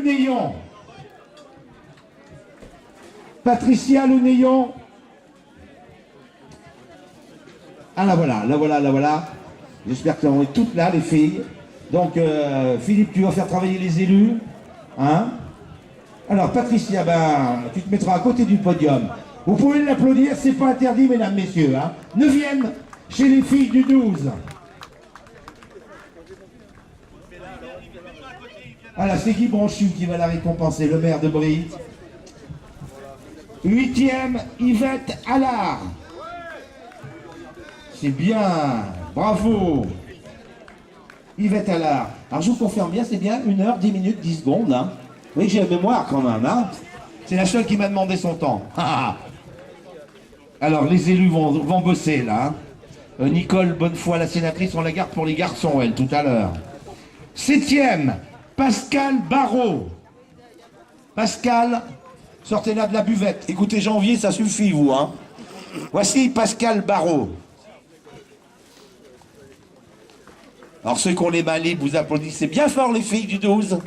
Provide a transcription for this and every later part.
Néon. Patricia Le Néon. Ah la voilà, la voilà, la voilà. J'espère que vous êtes toutes là, les filles. Donc, Philippe, tu vas faire travailler les élus. Hein? Alors, Patricia, ben, tu te mettras à côté du podium. Vous pouvez l'applaudir, c'est pas interdit, mesdames, messieurs. Hein? 9e chez les filles du 12. Voilà, c'est Guy Branchu qui va la récompenser, le maire de Brie. 8e, Yvette Allard. C'est bien, bravo. Yvette Allard. Alors je vous confirme bien, c'est bien 1 heure, 10 minutes, 10 secondes. Hein. Vous voyez que j'ai la mémoire quand même. Hein. C'est la seule qui m'a demandé son temps. Alors les élus vont bosser là. Hein. Nicole Bonnefoy, la sénatrice, on la garde pour les garçons, elle, tout à l'heure. 7e, Pascal Barrault. Pascal, sortez-la de la buvette. Écoutez, janvier, ça suffit, vous. Hein. Voici Pascal Barrault. Alors ceux qui ont les mains libres, vous applaudissez bien fort les filles du 12.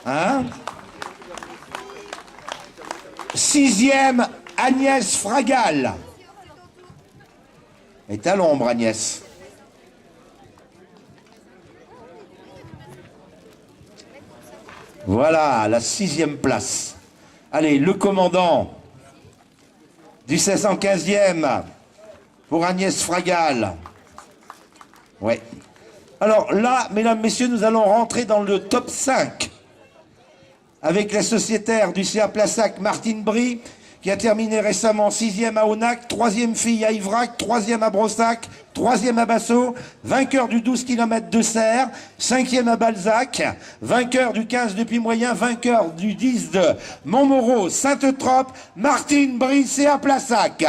Hein? 6e, Agnès Fragal. Elle est à l'ombre, Agnès. Voilà, la 6e place. Allez, le commandant du 715e pour Agnès Fragal. Ouais. Alors là, mesdames, messieurs, nous allons rentrer dans le top 5 avec la sociétaire du CA Plassac, Martine Brie, qui a terminé récemment 6e à Aunac, 3e fille à Ivrac, 3e à Brossac, 3e à Bassaux, vainqueur du 12 km de Serres, 5e à Balzac, vainqueur du 15 de Puy-Moyen, vainqueur du 10 de Montmoreau, Sainte-Eutrope, Martine Brie, CA Plassac.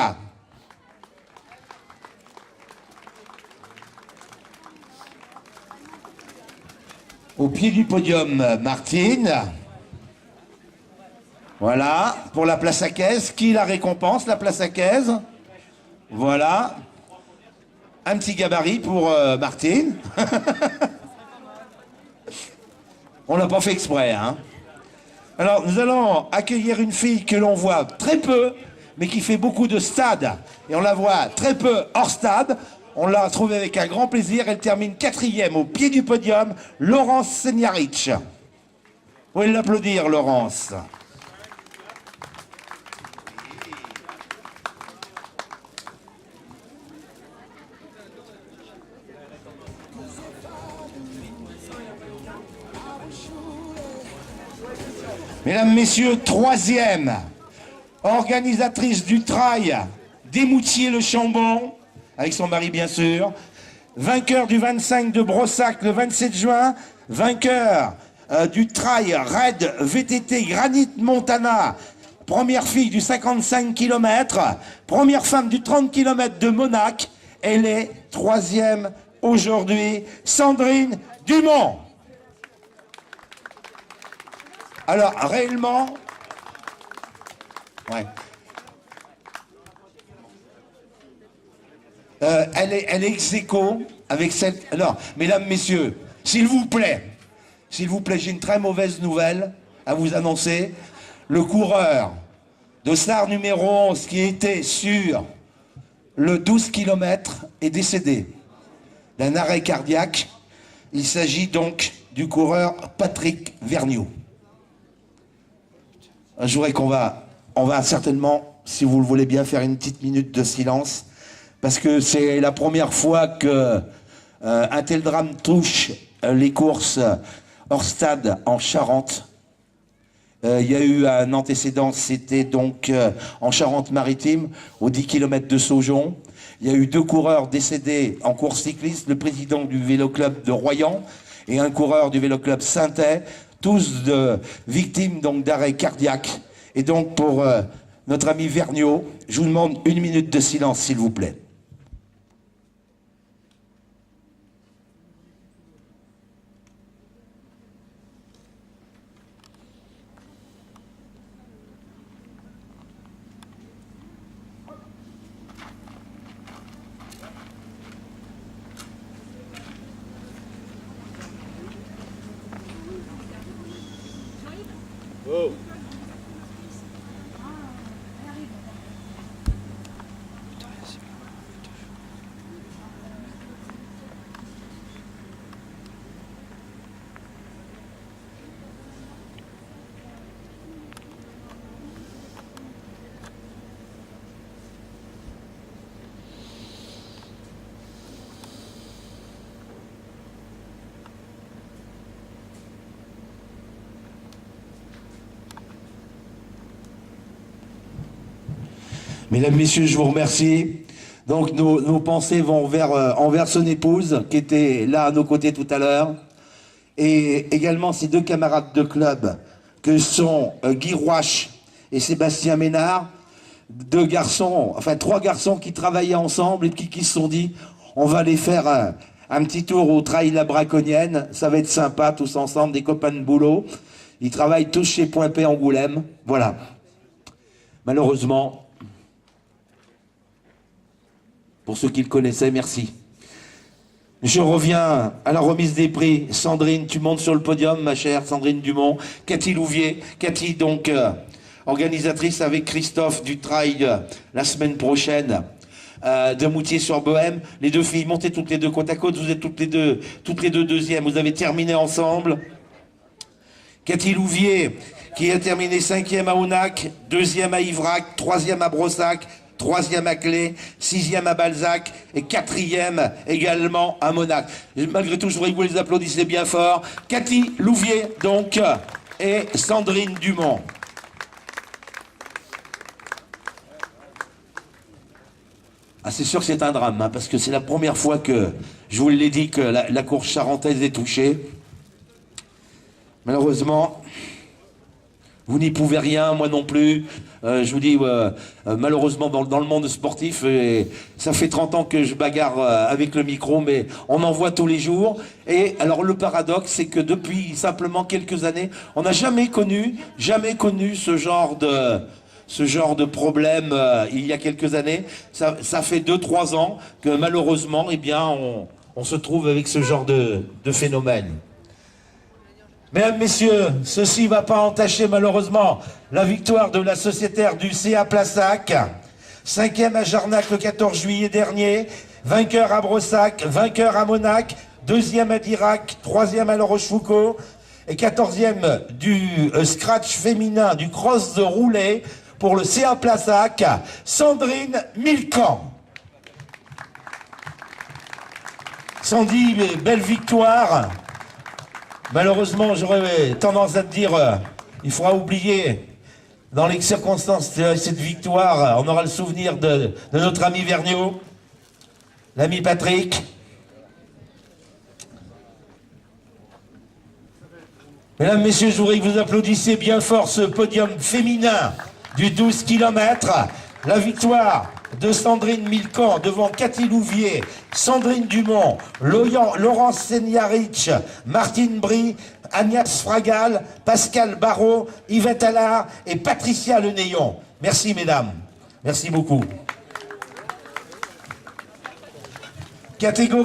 Au pied du podium, Martine. Voilà, pour la place à caisse. Qui la récompense, la place à caisse? Voilà. Un petit gabarit pour Martine. On l'a pas fait exprès, hein. Alors, nous allons accueillir une fille que l'on voit très peu, mais qui fait beaucoup de stades. Et on la voit très peu hors stade. On l'a trouvée avec un grand plaisir. Elle termine 4e au pied du podium, Laurence Seniaric. Vous pouvez l'applaudir, Laurence. Mesdames, messieurs, 3e, organisatrice du trail d'Émoutier-le-Chambon, avec son mari bien sûr, vainqueur du 25 de Brossac le 27 juin, vainqueur du trail Raid VTT Granit Montana, première fille du 55 km, première femme du 30 km de Monac, elle est 3e aujourd'hui, Sandrine Dumont. Alors, réellement, ouais. Elle est ex-aequo avec cette... Alors, mesdames, messieurs, s'il vous plaît, j'ai une très mauvaise nouvelle à vous annoncer. Le coureur de SAR numéro 11 qui était sur le 12 km est décédé d'un arrêt cardiaque. Il s'agit donc du coureur Patrick Vergniaud. Je voudrais on va certainement, si vous le voulez bien, faire une petite minute de silence, parce que c'est la première fois que un tel drame touche les courses hors stade en Charente. Il y a eu un antécédent, c'était donc en Charente-Maritime, aux 10 km de Saujon. Il y a eu 2 coureurs décédés en course cycliste, le président du vélo-club de Royan et un coureur du vélo-club Saintais, tous victimes donc d'arrêt cardiaque. Et donc pour notre ami Vergniaud, je vous demande 1 minute de silence s'il vous plaît. Mesdames, Messieurs, je vous remercie. Donc nos pensées vont envers son épouse, qui était là à nos côtés tout à l'heure, et également ses deux camarades de club, que sont Guy Rouache et Sébastien Ménard, trois garçons qui travaillaient ensemble et qui se sont dit, on va aller faire un petit tour au Trail La Braconienne, ça va être sympa, tous ensemble, des copains de boulot. Ils travaillent tous chez Point P Angoulême, voilà. Malheureusement, pour ceux qui le connaissaient, merci. Je reviens à la remise des prix. Sandrine, tu montes sur le podium, ma chère Sandrine Dumont. Cathy Louvier. Cathy, donc, organisatrice avec Christophe du trail la semaine prochaine de Moutier-sur-Bohème. Les deux filles, montez toutes les deux côte à côte. Vous êtes toutes les deux deuxièmes. Vous avez terminé ensemble. Cathy Louvier, qui a terminé 5e à Aunac, 2e à Ivrac, 3e à Brossac, 3e à Clé, 6e à Balzac et 4e également à Monac. Malgré tout, je voudrais que vous les applaudissiez bien fort. Cathy Louvier, donc, et Sandrine Dumont. Ah, c'est sûr que c'est un drame, hein, parce que c'est la première fois que, je vous l'ai dit, que la course charentaise est touchée. Malheureusement, vous n'y pouvez rien, moi non plus. Je vous dis, malheureusement, dans le monde sportif, ça fait 30 ans que je bagarre avec le micro, mais on en voit tous les jours. Et alors, le paradoxe, c'est que depuis simplement quelques années, on n'a jamais connu ce genre de problème il y a quelques années. Ça fait 2-3 ans que malheureusement, eh bien, on se trouve avec ce genre de phénomène. Mesdames, Messieurs, ceci ne va pas entacher malheureusement la victoire de la sociétaire du CA Plassac. 5e à Jarnac le 14 juillet dernier, vainqueur à Brossac, vainqueur à Monac, 2e à Dirac, 3e à La Rochefoucauld et 14e du scratch féminin du cross de Roulet pour le CA Plassac, Sandrine Milcan. Sandy, belle victoire. Malheureusement, j'aurais tendance à te dire, il faudra oublier, dans les circonstances de cette victoire, on aura le souvenir de notre ami Vergniaud, l'ami Patrick. Mesdames, Messieurs, je voudrais que vous applaudissiez bien fort ce podium féminin du 12 km. La victoire de Sandrine Milcan devant Cathy Louvier, Sandrine Dumont, Laurence Seniaric, Martine Brie, Agnès Fragal, Pascal Barrault, Yvette Allard et Patricia Lenéon. Merci mesdames, merci beaucoup. Catégorie